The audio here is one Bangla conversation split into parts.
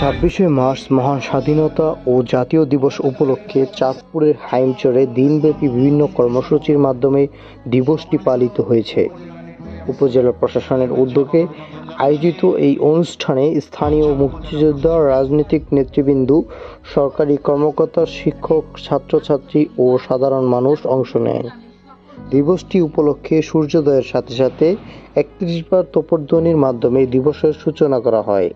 ২৬শে মার্চ মহান স্বাধীনতা ও জাতীয় দিবস উপলক্ষে চাঁদপুরের হাইমচরে দিনব্যাপী বিভিন্ন কর্মসূচির মাধ্যমে দিবসটি পালিত হয়েছে। উপজেলা প্রশাসনের উদ্যোগে আয়োজিত এই অনুষ্ঠানে স্থানীয় মুক্তিযোদ্ধা, রাজনৈতিক নেতৃবৃন্দ, সরকারি কর্মকর্তা, শিক্ষক, ছাত্রছাত্রী ও সাধারণ মানুষ অংশ নেয়। দিবসটি উপলক্ষে সূর্যোদয়ের সাথে সাথে ৩১ বার তোপধ্বনির মাধ্যমে দিবসের সূচনা করা হয়।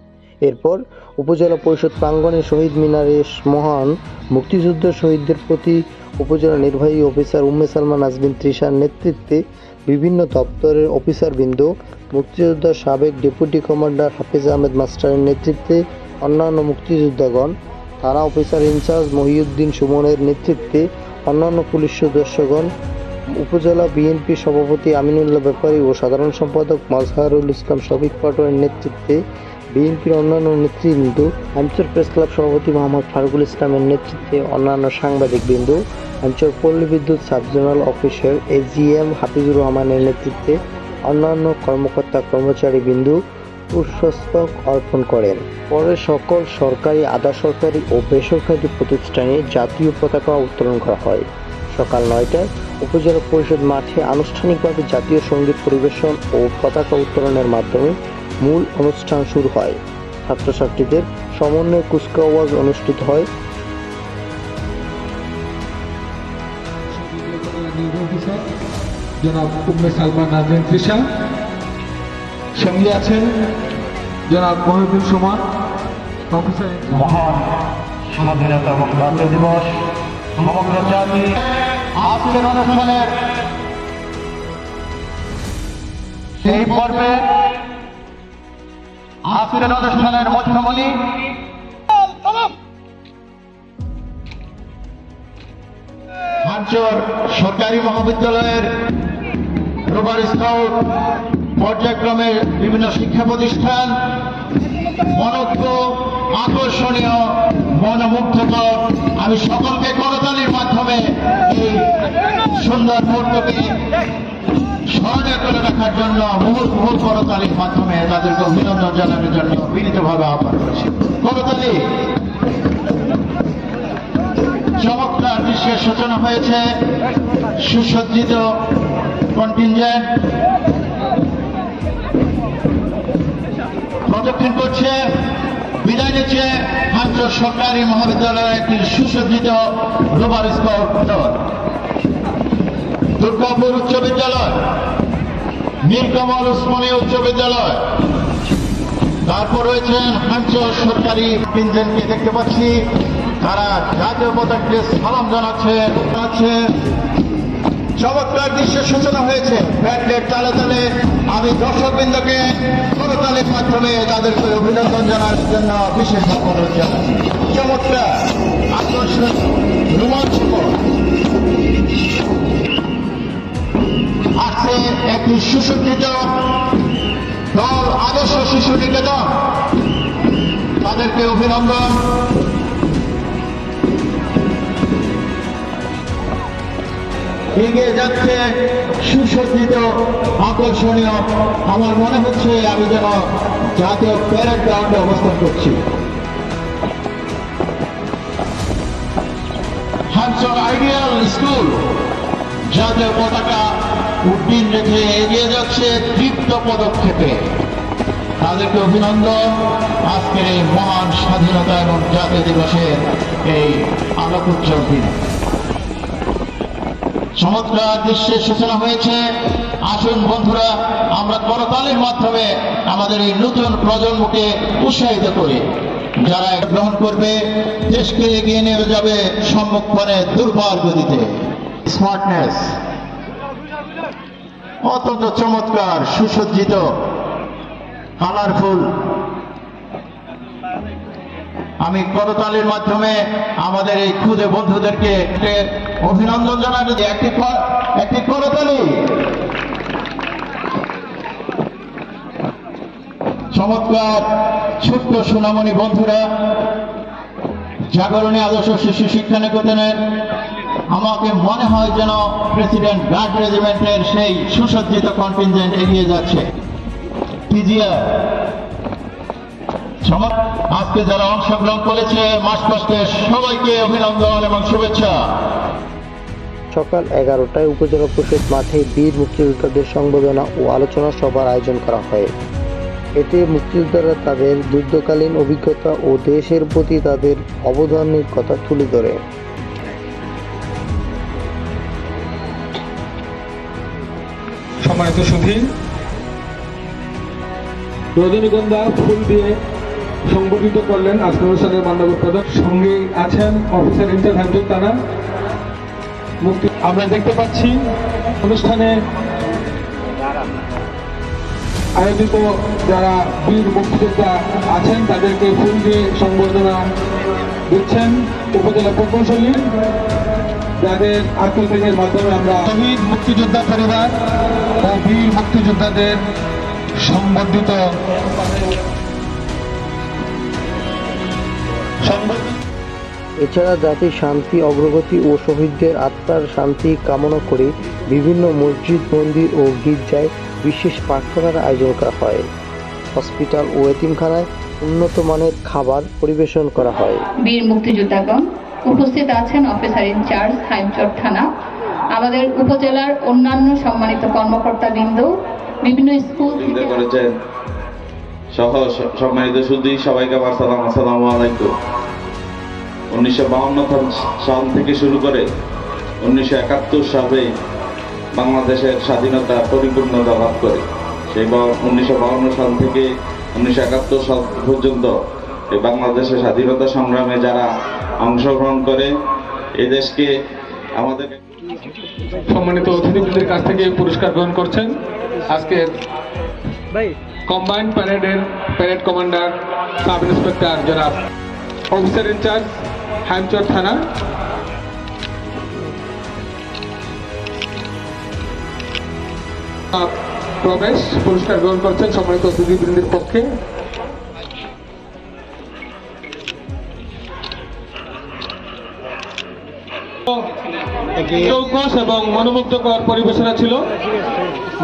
এরপর উপজেলা পরিষদ প্রাঙ্গণে শহীদ মিনারে মহান মুক্তিযুদ্ধ শহীদদের প্রতি উপজেলা নির্বাহী অফিসার উম্মে সালমা নাজবিন তৃষার নেতৃত্বে বিভিন্ন দপ্তরের অফিসারবৃন্দ, মুক্তিযোদ্ধার সাবেক ডেপুটি কমান্ডার হাফিজ আহমেদ মাস্টারের নেতৃত্বে অন্যান্য মুক্তিযোদ্ধাগণ, থানা অফিসার ইনচার্জ মহিউদ্দিন সুমনের নেতৃত্বে অন্যান্য পুলিশ সদস্যগণ, উপজেলা বিএনপি সভাপতি আমিনুল্লাহ ব্যাপারী ও সাধারণ সম্পাদক মাজহারুল ইসলাম শফিক পাটোয়ারির নেতৃত্বে বিএনপির অন্যান্য নেতৃবৃন্দ, হাইমচর প্রেস ক্লাব সভাপতি মোহাম্মদ ফারুকুল ইসলামের নেতৃত্বে অন্যান্য সাংবাদিকবৃন্দ, হাইমচর পল্লী বিদ্যুৎ sub zonal officer AGM Hafizur রহমানের নেতৃত্বে অন্যান্য কর্মকর্তা কর্মচারীবৃন্দ পুষ্পস্তবক অর্পণ করেন। পরে সকল সরকারি, আধা সরকারি ও বেসরকারি প্রতিষ্ঠানে জাতীয় পতাকা উত্তোলন করা হয়। সকাল ৯টায় উপজেলা পরিষদ মাঠে আনুষ্ঠানিকভাবে জাতীয় সঙ্গীত পরিবেশন ও পতাকা উত্তোলনের মাধ্যমে মূল অনুষ্ঠান শুরু হয়। ছাত্রছাত্রীদের সমন্বয়ে কুচকাওয়াজ অনুষ্ঠিত হয়। জনাব উম্মে সালমা নাজবিন তৃষা, সঙ্গে আছেন জনাব মহিউদ্দিন সুমন। মহান স্বাধীনতা এবং জাতীয় দিবস সমগ্র জাতি আজকের অনুষ্ঠানের সেই পর্বে আজকের অনুষ্ঠানের মধ্যমণি হাইমচর সরকারি মহাবিদ্যালয়ের রোভার স্কাউট পর্যায়ক্রমে বিভিন্ন শিক্ষা প্রতিষ্ঠান, মনোজ্ঞ, আকর্ষণীয়, মনোমুগ্ধকর। আমি সকলকে করতালির মাধ্যমে এই সুন্দর মুহূর্তকে স্মরণে করে রাখার জন্য মুহুর্মুহু করতালির মাধ্যমে তাদেরকে অভিনন্দন জানানোর জন্য বিনীতভাবে আহ্বান করছি। করতালি। চমৎকার দৃশ্যের সূচনা হয়েছে। সুসজ্জিত কন্টিনজেন্ট প্রদক্ষিণ করছে, বিদায় নিচ্ছে হাইমচর সরকারি মহাবিদ্যালয়ের একটি সুসজ্জিত রোভার স্কাউট দল। দুর্গাপুর উচ্চ বিদ্যালয়, নীলকমল উসমানী উচ্চ বিদ্যালয়, তারপর রয়েছেন হাইমচর সরকারি কন্টিনজেন্টকে দেখতে পাচ্ছি। তারা জাতীয় পতাকাকে সালাম জানাচ্ছে। চমৎকার দৃশ্যের সূচনা হয়েছে। ব্যান্ডের তালে তালে আমি দর্শকবৃন্দকে করতালির মাধ্যমে তাদেরকে অভিনন্দন জানানোর জন্য বিশেষ অনুরোধ জানাচ্ছি। চমৎকার, আকর্ষণ, রোমাঞ্চকর আসছে একটি সুসজ্জিত দল, আদর্শ শিশু নিকেতন। তাদেরকে অভিনন্দন। এগিয়ে যাচ্ছে সুসজ্জিত, আকর্ষণীয়। আমার মনে হচ্ছে আমি যেন জাতীয় প্যারেড গ্রাউন্ডে অবস্থান করছি। হাইমচর আইডিয়াল স্কুল জাতীয় পতাকা উড্ডীন রেখে এগিয়ে যাচ্ছে দীপ্ত পদক্ষেপে। তাদেরকে অভিনন্দন আজকের এই মহান স্বাধীনতা এবং জাতীয় দিবসের এই আলোকোজ্জ্বল দিনে। চমৎকার দৃশ্যের সূচনা হয়েছে। আসুন বন্ধুরা, আমরা করতালির মাধ্যমে আমাদের এই নতুন প্রজন্মকে উৎসাহিত করি। যারা গ্রহণ করবে, দেশকে এগিয়ে নিয়ে যাবে সম্মুখপানে দুর্বার গতিতে। স্মার্টনেস অত্যন্ত চমৎকার, সুসজ্জিত, কালারফুল। আমি করতালির মাধ্যমে আমাদের এই ক্ষুদে বন্ধুদেরকে অভিনন্দন জানাতে একটি করতালি। চমৎকার ছোট্ট সোনামণি বন্ধুরা জাগরণী আদর্শ শিশু শিক্ষা নিকেতনের, আমাকে মনে হয় যেন প্রেসিডেন্ট গার্ড রেজিমেন্টের সেই সুসজ্জিত কন্টিনজেন্ট এগিয়ে যাচ্ছে। পিজিআর আজকে যারা অংশগ্রহণ করেছে মাস কষ্টে সবাইকে অভিনন্দন এবং শুভেচ্ছা। সকাল 11টায় উপজেলা পরিষদ মাঠে বীর মুক্তিযোদ্ধাদের সংবর্ধনা ও আলোচনা সভার আয়োজন করা হয়। এতে মুক্তিযোদ্ধারা তাদের যুদ্ধকালীন অভিজ্ঞতা ও দেশের প্রতি তাদের অবদানের কথা তুলে ধরে। সম্মানিত সুধী, রজনীগন্ধা ফুল দিয়ে সংবর্ধিত করলেন আজকের অনুষ্ঠানের মান্যবর প্রধান। সঙ্গে আছেন অফিসার ইনচার্জ হামজুর থানা মুক্তি। আমরা দেখতে পাচ্ছি অনুষ্ঠানে আয়োজিত যারা বীর মুক্তিযোদ্ধা আছেন তাদেরকে ফুল দিয়ে সংবর্ধনা দিচ্ছেন উপজেলা প্রকৌশলী, যাদের আত্মত্যাগের মাধ্যমে আমরা শহীদ মুক্তিযোদ্ধা পরিবার ও বীর মুক্তিযোদ্ধাদের সংবর্ধিত এছাড়া জাতির শান্তি, অগ্রগতি ও শহীদদের আত্মার শান্তি কামনা করে বিভিন্ন মসজিদ, মন্দির ও গির্জায় বিশেষ প্রার্থনার আয়োজন করা হয়। হসপিটাল ও এতিমখানায় উন্নত মানের খাবার পরিবেশন করা হয়। বীর মুক্তিযোদ্ধাগণ উপস্থিত আছেন অফিসার ইনচার্জ হাইমচর থানা, আমাদের উপজেলার অন্যান্য সম্মানিত কর্মকর্তাবৃন্দ, বিভিন্ন স্কুল থেকে করেছেন সহ সম্মানিত সুধী, সবাইকে আমার সালাম, আসসালামু আলাইকুম। 1952 সাল থেকে শুরু করে 1971 সালে বাংলাদেশের স্বাধীনতা পরিপূর্ণতা লাভ করে। সেই 1952 সাল থেকে 1971 সাল পর্যন্ত এই বাংলাদেশের স্বাধীনতা সংগ্রামে যারা অংশগ্রহণ করে এই দেশকে আমাদের সম্মানিত অতিথিবৃন্দের কাছ থেকে পুরস্কার গ্রহণ করছেন আজকের কম্বাইন্ড প্যারেডের প্যারেড কমান্ডার সাব ইন্সপেক্টর জনাব অফিসার ইনচার্জ হাইমচর থানা। প্রবেশ পুরস্কার গ্রহণ করছেন সম্মানিত অতিথিবৃন্দের পক্ষে চৌকস এবং মনোমুগ্ধকর পরিবেশনা ছিল।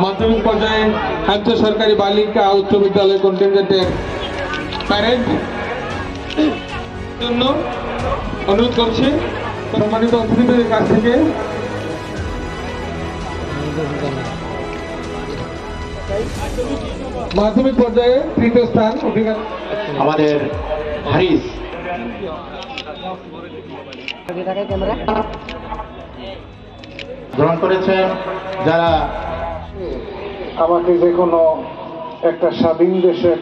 মাধ্যমিক পর্যায়ে হাইমচর সরকারি বালিকা উচ্চ বিদ্যালয় কন্টিনজেন্টের প্যারেড জন্য অনুরোধ করছি সম্মানিত অতিথিদের কাছ থেকে মাধ্যমিক পর্যায়ে তৃতীয় স্থান অধিকার আমাদের হারিস গ্রহণ করেছেন। যারা আমাকে যে কোনো একটা স্বাধীন দেশে এক